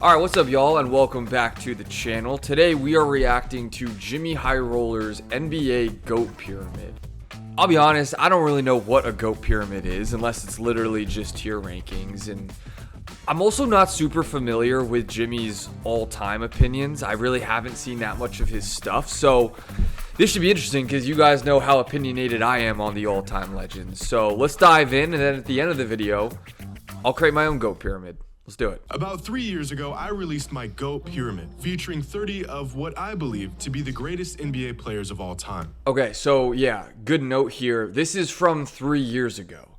Alright, what's up y'all, and welcome back to the channel. Today we are reacting to Jimmy High Roller's NBA GOAT Pyramid. I'll be honest, I don't really know what a GOAT Pyramid is, unless it's literally just tier rankings, and I'm also not super familiar with Jimmy's all-time opinions. I really haven't seen that much of his stuff, so this should be interesting because you guys know how opinionated I am on the all-time legends. So let's dive in, and then at the end of the video, I'll create my own GOAT Pyramid. Let's do it. About 3 years ago, I released my GOAT Pyramid, featuring 30 of what I believe to be the greatest NBA players of all time. Okay, so yeah, good note here. This is from 3 years ago.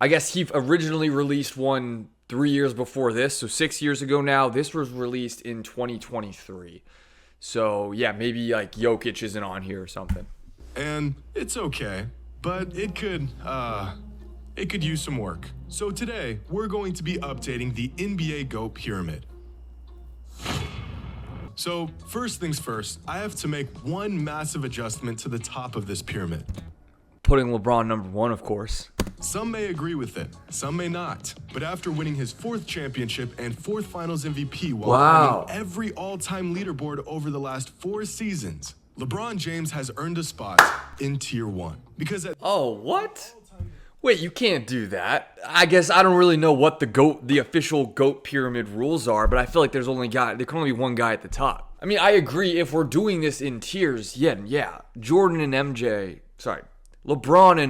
I guess he originally released one 3 years before this, so 6 years ago now. This was released in 2023. So yeah, maybe like Jokic isn't on here or something. And it's okay, but it could use some work. So today, we're going to be updating the NBA GOAT Pyramid. So first things first, I have to make one massive adjustment to the top of this pyramid. Putting LeBron number one, of course. Some may agree with it, some may not. But after winning his 4th championship and 4th Finals MVP while winning every all-time leaderboard over the last 4 seasons, LeBron James has earned a spot in Tier 1. Because at what? Wait, you can't do that. I guess I don't really know what the official GOAT Pyramid rules are, but I feel like there can only be one guy at the top. I mean, I agree if we're doing this in tiers, yeah. LeBron and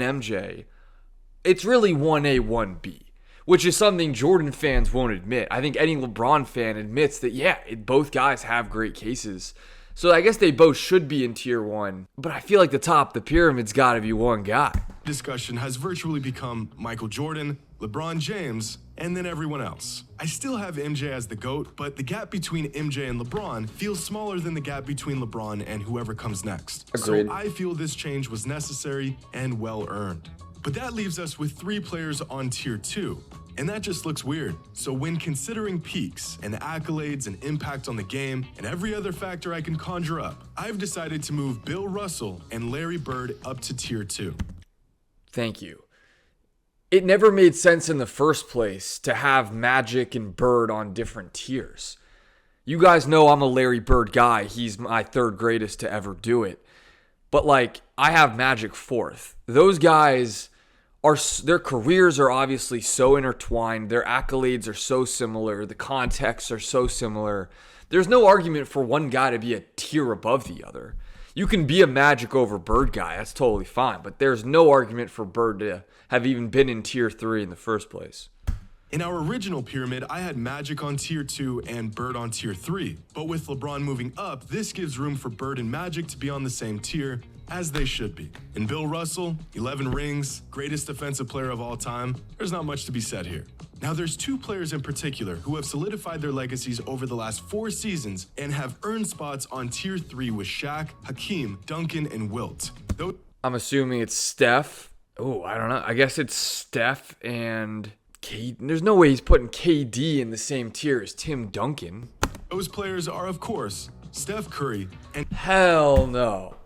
MJ, it's really 1A, 1B, which is something Jordan fans won't admit. I think any LeBron fan admits that, yeah, both guys have great cases. So I guess they both should be in tier 1, but I feel like the top of the pyramid's gotta be one guy. Discussion has virtually become Michael Jordan, LeBron James, and then everyone else. I still have MJ as the GOAT, but the gap between MJ and LeBron feels smaller than the gap between LeBron and whoever comes next. Agreed. So I feel this change was necessary and well earned. But that leaves us with 3 players on tier 2. And that just looks weird. So when considering peaks and accolades and impact on the game and every other factor I can conjure up, I've decided to move Bill Russell and Larry Bird up to tier 2. Thank you. It never made sense in the first place to have Magic and Bird on different tiers. You guys know I'm a Larry Bird guy. He's my 3rd greatest to ever do it. But like, I have Magic 4th. Those guys, their careers are obviously so intertwined. Their accolades are so similar. The contexts are so similar. There's no argument for one guy to be a tier above the other. You can be a Magic over Bird guy. That's totally fine. But there's no argument for Bird to have even been in tier 3 in the first place. In our original pyramid, I had Magic on tier 2 and Bird on tier 3. But with LeBron moving up, this gives room for Bird and Magic to be on the same tier, as they should be. And Bill Russell, 11 rings, greatest defensive player of all time, there's not much to be said here. Now there's 2 players in particular who have solidified their legacies over the last 4 seasons and have earned spots on tier 3 with Shaq, Hakeem, Duncan, and Wilt. I'm assuming it's Steph. Oh, I don't know. I guess it's Steph and KD. There's no way he's putting KD in the same tier as Tim Duncan. Those players are, of course, Steph Curry and... Hell no.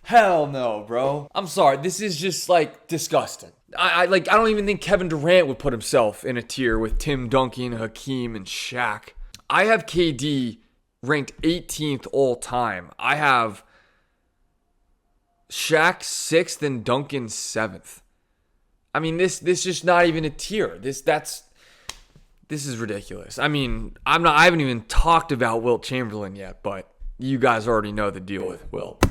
Hell no, bro. I'm sorry. This is just like disgusting. I don't even think Kevin Durant would put himself in a tier with Tim Duncan, Hakeem, and Shaq. I have KD ranked 18th all time. I have Shaq 6th and Duncan 7th. I mean, this just not even a tier. This is ridiculous. I mean, I haven't even talked about Wilt Chamberlain yet, but you guys already know the deal with Wilt.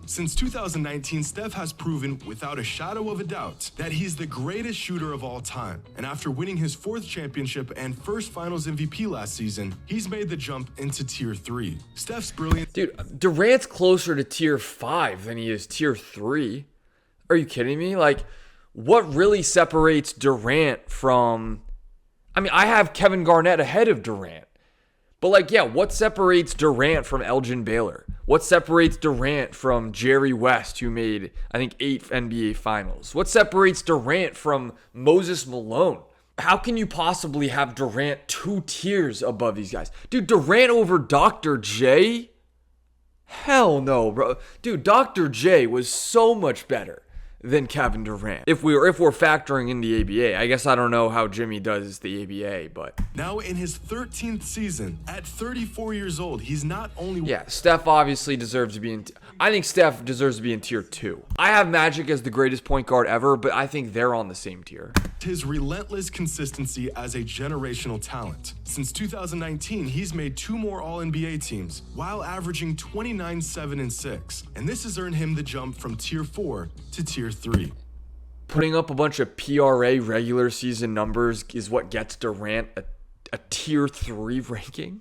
Since 2019, Steph has proven without a shadow of a doubt that he's the greatest shooter of all time. And after winning his 4th championship and 1st Finals MVP last season, he's made the jump into tier 3. Steph's brilliant. Dude, Durant's closer to tier 5 than he is tier 3. Are you kidding me? Like, what really separates Durant from... I mean, I have Kevin Garnett ahead of Durant. But like, yeah, what separates Durant from Elgin Baylor? What separates Durant from Jerry West, who made, I think, 8 NBA Finals? What separates Durant from Moses Malone? How can you possibly have Durant 2 tiers above these guys? Dude, Durant over Dr. J? Hell no, bro. Dude, Dr. J was so much better than Kevin Durant. If we're factoring in the ABA. I guess I don't know how Jimmy does the ABA, but Now in his 13th season, at 34 years old, he's not only yeah, Steph obviously deserves to be in. I think Steph deserves to be in tier 2. I have Magic as the greatest point guard ever, but I think they're on the same tier. his relentless consistency as a generational talent. Since 2019, he's made 2 more All-NBA teams while averaging 29, 7, and 6. And this has earned him the jump from tier 4 to tier 3. Putting up a bunch of PRA regular season numbers is what gets Durant a tier 3 ranking.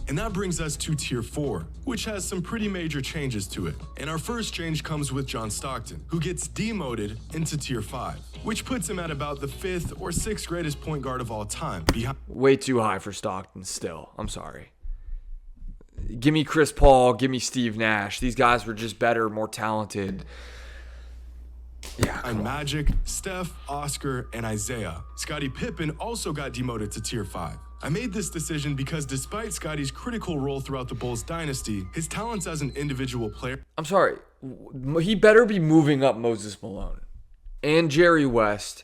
And that brings us to tier 4, which has some pretty major changes to it. And our first change comes with John Stockton, who gets demoted into tier 5, which puts him at about the 5th or 6th greatest point guard of all time. Way too high for Stockton still. I'm sorry. Give me Chris Paul, give me Steve Nash. These guys were just better, more talented. Yeah, And Magic, Steph, Oscar, and Isaiah. Scottie Pippen also got demoted to tier 5. I made this decision because despite Scottie's critical role throughout the Bulls dynasty, his talents as an individual player. I'm sorry. He better be moving up Moses Malone and Jerry West.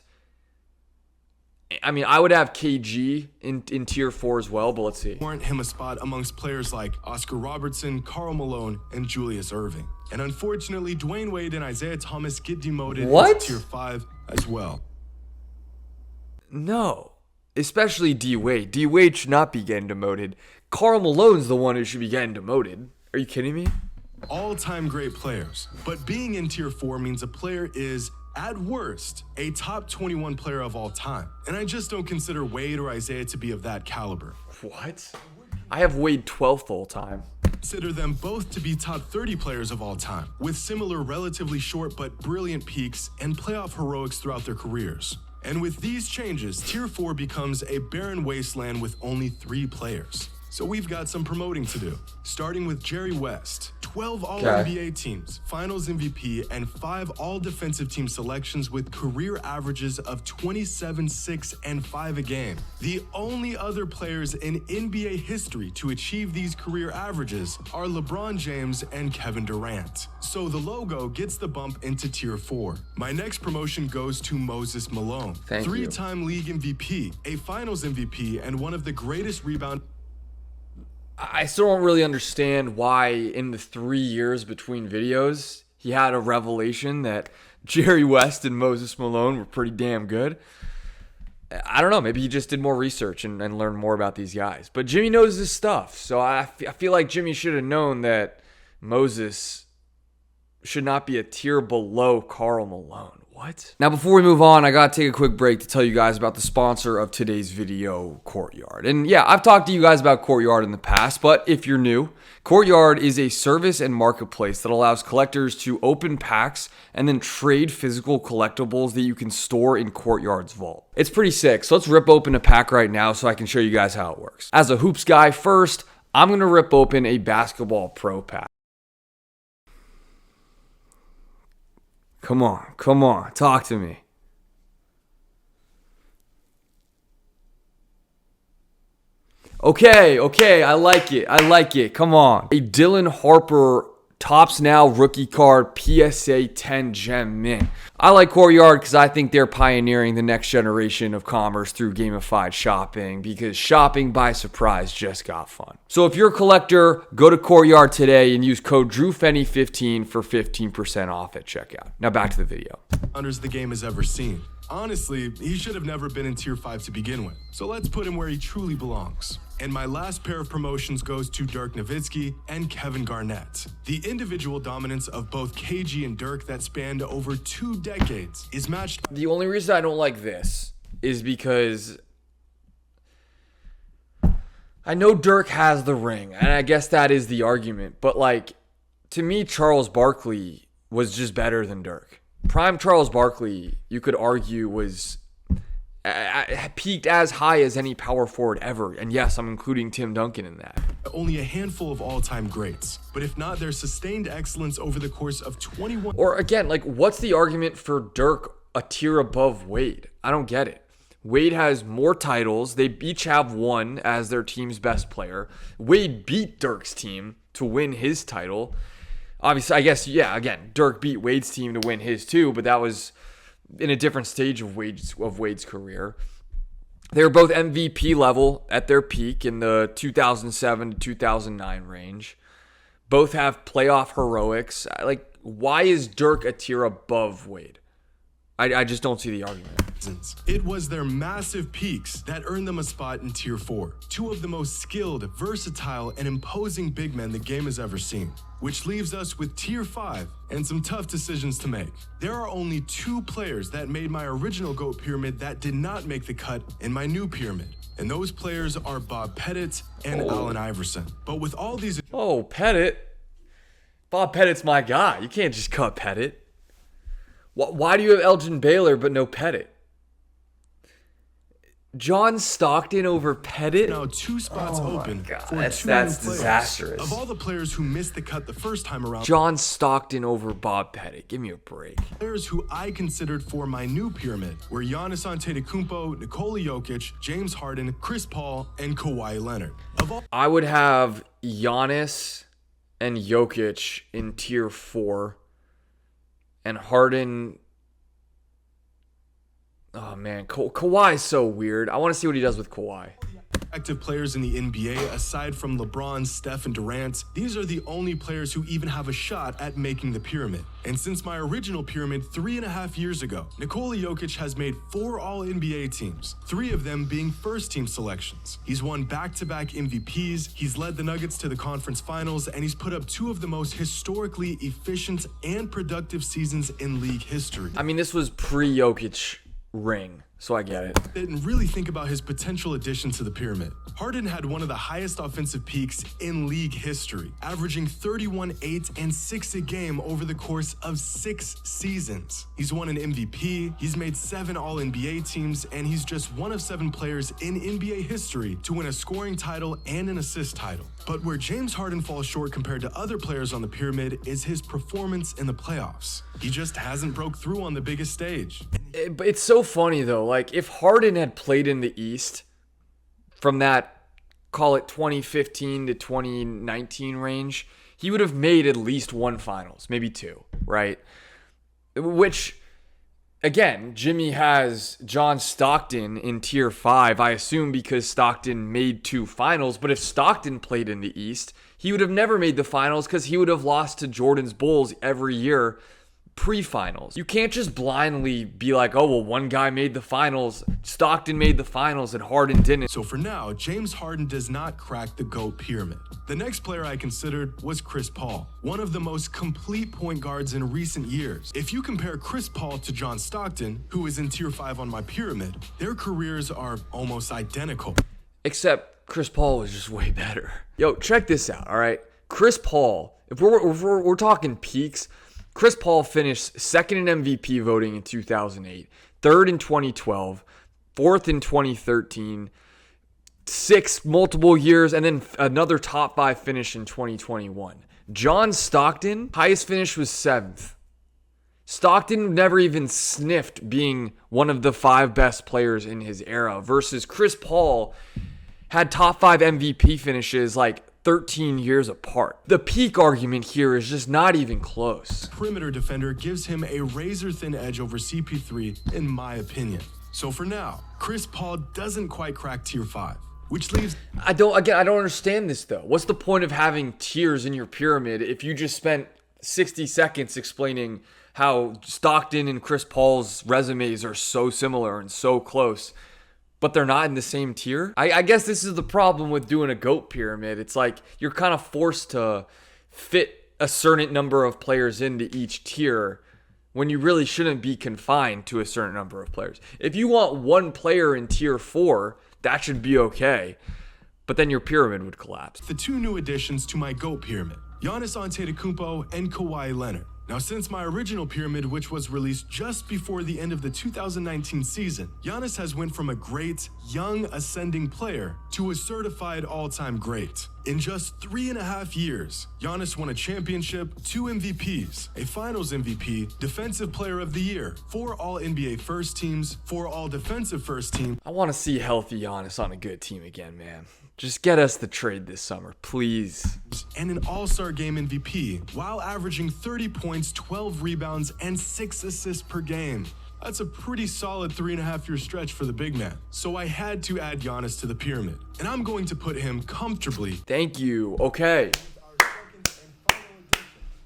I mean, I would have KG in tier 4 as well, but let's see. Warrant him a spot amongst players like Oscar Robertson, Karl Malone, and Julius Erving. And unfortunately, Dwayne Wade and Isaiah Thomas get demoted into tier 5 as well. No. Especially D Wade. D Wade should not be getting demoted. Karl Malone's the one who should be getting demoted. Are you kidding me? All-time great players. But being in tier 4 means a player is, at worst, a top 21 player of all time. And I just don't consider Wade or Isaiah to be of that caliber. What? I have Wade 12th all time. Consider them both to be top 30 players of all time, with similar relatively short but brilliant peaks and playoff heroics throughout their careers. And with these changes, tier 4 becomes a barren wasteland with only 3 players. So we've got some promoting to do, starting with Jerry West. 12 All-NBA teams, Finals MVP, and 5 All-Defensive Team selections with career averages of 27, 6, and 5 a game. The only other players in NBA history to achieve these career averages are LeBron James and Kevin Durant. So the logo gets the bump into tier 4. My next promotion goes to Moses Malone. Thank you. 3-time league MVP, a Finals MVP, and one of the greatest rebound. I still don't really understand why in the 3 years between videos, he had a revelation that Jerry West and Moses Malone were pretty damn good. I don't know. Maybe he just did more research and learned more about these guys. But Jimmy knows his stuff. So I feel like Jimmy should have known that Moses should not be a tier below Karl Malone. What? Now, before we move on, I got to take a quick break to tell you guys about the sponsor of today's video, Courtyard. And yeah, I've talked to you guys about Courtyard in the past, but if you're new, Courtyard is a service and marketplace that allows collectors to open packs and then trade physical collectibles that you can store in Courtyard's vault. It's pretty sick, so let's rip open a pack right now so I can show you guys how it works. As a hoops guy, first, I'm going to rip open a basketball pro pack. Come on, talk to me. Okay, I like it, come on. A Dylan Harper Topps Now rookie card PSA 10 gem mint. I like Courtyard because I think they're pioneering the next generation of commerce through gamified shopping, because shopping by surprise just got fun. So if you're a collector, go to Courtyard today and use code drewfenny15 for 15% off at checkout. Now back to the video. The game has ever seen. Honestly, he should have never been in tier 5 to begin with. So let's put him where he truly belongs. And my last pair of promotions goes to Dirk Nowitzki and Kevin Garnett. The individual dominance of both KG and Dirk that spanned over 2 decades is matched. The only reason I don't like this is because I know Dirk has the ring, and I guess that is the argument. But like, to me, Charles Barkley was just better than Dirk. Prime Charles Barkley, you could argue, was peaked as high as any power forward ever. And yes, I'm including Tim Duncan in that. Only a handful of all-time greats. But if not, their sustained excellence over the course of 21... Or again, like, what's the argument for Dirk a tier above Wade? I don't get it. Wade has more titles. They each have one as their team's best player. Wade beat Dirk's team to win his title. Obviously, I guess, yeah, again, Dirk beat Wade's team to win his too, but that was in a different stage of Wade's career. They were both MVP level at their peak in the 2007 to 2009 range. Both have playoff heroics. Like, why is Dirk a tier above Wade? I just don't see the argument. It was their massive peaks that earned them a spot in Tier 4. Two of the most skilled, versatile, and imposing big men the game has ever seen. Which leaves us with Tier 5 and some tough decisions to make. There are only 2 players that made my original GOAT pyramid that did not make the cut in my new pyramid. And those players are Bob Pettit and Allen Iverson. But with all these... Oh, Pettit? Bob Pettit's my guy. You can't just cut Pettit. Why do you have Elgin Baylor but no Pettit? John Stockton over Pettit? Now 2 spots open for that's 2 new players. Disastrous. Of all the players who missed the cut the first time around, John Stockton over Bob Pettit. Give me a break. players who I considered for my new pyramid were Giannis Antetokounmpo, Nikola Jokic, James Harden, Chris Paul, and Kawhi Leonard. I would have Giannis and Jokic in tier 4. And Harden, oh man, Kawhi's so weird. I want to see what he does with Kawhi. Active players in the NBA, aside from LeBron, Steph, and Durant, these are the only players who even have a shot at making the pyramid. And since my original pyramid 3.5 years ago, Nikola Jokic has made 4 All-NBA teams, 3 of them being first-team selections. He's won back-to-back MVPs, he's led the Nuggets to the conference finals, and he's put up 2 of the most historically efficient and productive seasons in league history. I mean, this was pre-Jokic ring, so I get it. Didn't really think about his potential addition to the pyramid. Harden had one of the highest offensive peaks in league history, averaging 31, 8, and 6 a game over the course of 6 seasons. He's won an MVP, he's made 7 All-NBA teams, and he's just one of 7 players in NBA history to win a scoring title and an assist title. But where James Harden falls short compared to other players on the pyramid is his performance in the playoffs. He just hasn't broke through on the biggest stage. But it's so funny though, like if Harden had played in the East from that, call it 2015 to 2019 range, he would have made at least 1 finals, maybe 2, right? Which, again, Jimmy has John Stockton in tier 5, I assume because Stockton made 2 finals, but if Stockton played in the East, he would have never made the finals because he would have lost to Jordan's Bulls every year pre-finals. You can't just blindly be like, oh, well, one guy made the finals, Stockton made the finals, and Harden didn't. So for now, James Harden does not crack the GOAT pyramid. The next player I considered was Chris Paul, one of the most complete point guards in recent years. If you compare Chris Paul to John Stockton, who is in tier 5 on my pyramid, their careers are almost identical. Except Chris Paul was just way better. Yo, check this out, all right? Chris Paul, if we're talking peaks, Chris Paul finished 2nd in MVP voting in 2008, 3rd in 2012, 4th in 2013, 6th multiple years, and then another top 5 finish in 2021. John Stockton, highest finish was 7th. Stockton never even sniffed being one of the 5 best players in his era versus Chris Paul had top 5 MVP finishes like 13 years apart. The peak argument here is just not even close. Perimeter defender gives him a razor-thin edge over CP3, in my opinion. So for now, Chris Paul doesn't quite crack tier 5, which leaves... I don't understand this though. What's the point of having tiers in your pyramid if you just spent 60 seconds explaining how Stockton and Chris Paul's resumes are so similar and so close, but they're not in the same tier? I guess this is the problem with doing a GOAT pyramid. It's like you're kind of forced to fit a certain number of players into each tier when you really shouldn't be confined to a certain number of players. If you want 1 player in tier 4, that should be okay, but then your pyramid would collapse. The 2 new additions to my GOAT pyramid, Giannis Antetokounmpo and Kawhi Leonard. Now, since my original pyramid, which was released just before the end of the 2019 season, Giannis has went from a great, young, ascending player to a certified all-time great. In just 3.5 years, Giannis won a championship, 2 MVPs, a Finals MVP, Defensive Player of the Year, 4 All-NBA first teams, 4 All-Defensive first team. I want to see healthy Giannis on a good team again, man. Just get us the trade this summer, please. And an All-Star Game MVP, while averaging 30 points, 12 rebounds, and 6 assists per game. That's a pretty solid 3.5-year stretch for the big man. So I had to add Giannis to the pyramid, and I'm going to put him comfortably. Thank you. Okay.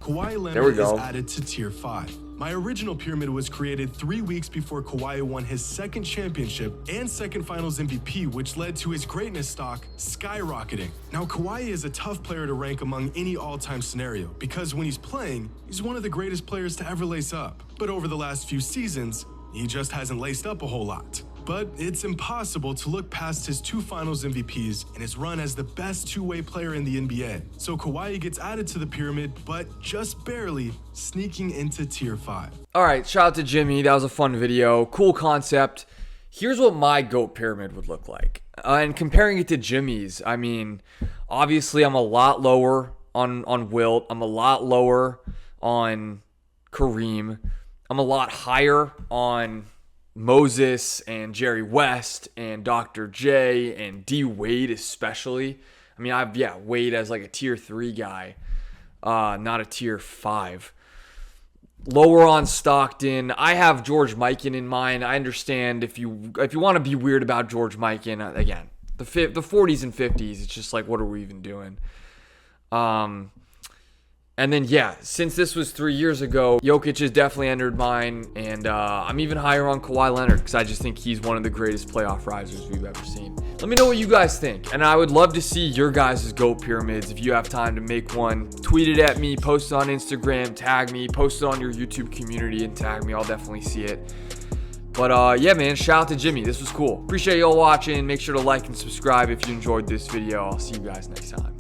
Kawhi There we Leonard go. is added to tier 5. My original pyramid was created 3 weeks before Kawhi won his second championship and second finals MVP, which led to his greatness stock skyrocketing. Now, Kawhi is a tough player to rank among any all-time scenario because when he's playing, he's one of the greatest players to ever lace up. But over the last few seasons, he just hasn't laced up a whole lot. But it's impossible to look past his 2 finals MVPs and his run as the best two-way player in the NBA. So Kawhi gets added to the pyramid, but just barely, sneaking into tier 5. All right, shout out to Jimmy. That was a fun video. Cool concept. Here's what my GOAT pyramid would look like. And comparing it to Jimmy's, I mean, obviously I'm a lot lower on Wilt. I'm a lot lower on Kareem. I'm a lot higher on Moses and Jerry West and Dr. J and D Wade especially. I mean, Wade as like a tier 3 guy, not a tier 5. Lower on Stockton. I have George Mikan in mind. I understand if you want to be weird about George Mikan, again, the 40s and 50s, it's just like, what are we even doing? And then, since this was 3 years ago, Jokic has definitely entered mine, and I'm even higher on Kawhi Leonard because I just think he's one of the greatest playoff risers we've ever seen. Let me know what you guys think, and I would love to see your guys' GOAT pyramids. If you have time to make one, tweet it at me, post it on Instagram, tag me, post it on your YouTube community and tag me. I'll definitely see it. But yeah, man, shout out to Jimmy. This was cool. Appreciate y'all watching. Make sure to like and subscribe if you enjoyed this video. I'll see you guys next time.